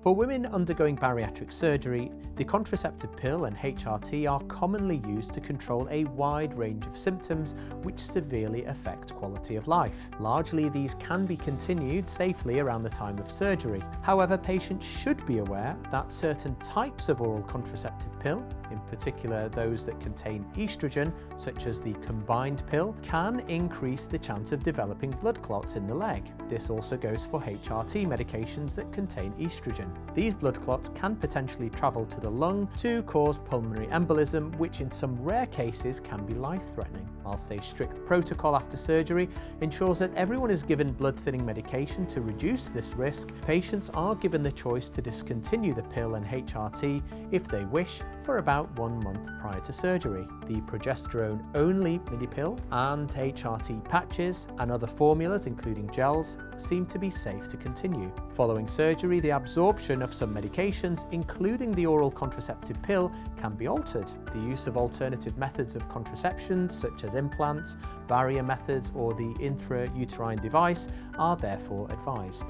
For women undergoing bariatric surgery, the contraceptive pill and HRT are commonly used to control a wide range of symptoms which severely affect quality of life. Largely, these can be continued safely around the time of surgery. However, patients should be aware that certain types of oral contraceptive pill, in particular those that contain estrogen, such as the combined pill, can increase the chance of developing blood clots in the leg. This also goes for HRT medications that contain estrogen. These blood clots can potentially travel to the lung to cause pulmonary embolism, which in some rare cases can be life-threatening. Whilst a strict protocol after surgery ensures that everyone is given blood-thinning medication to reduce this risk, patients are given the choice to discontinue the pill and HRT if they wish for about 1 month prior to surgery. The progesterone-only mini pill and HRT patches and other formulas, including gels, seem to be safe to continue. Following surgery, the absorption of some medications, including the oral contraceptive pill, can be altered. The use of alternative methods of contraception, such as implants, barrier methods, or the intrauterine device, are therefore advised.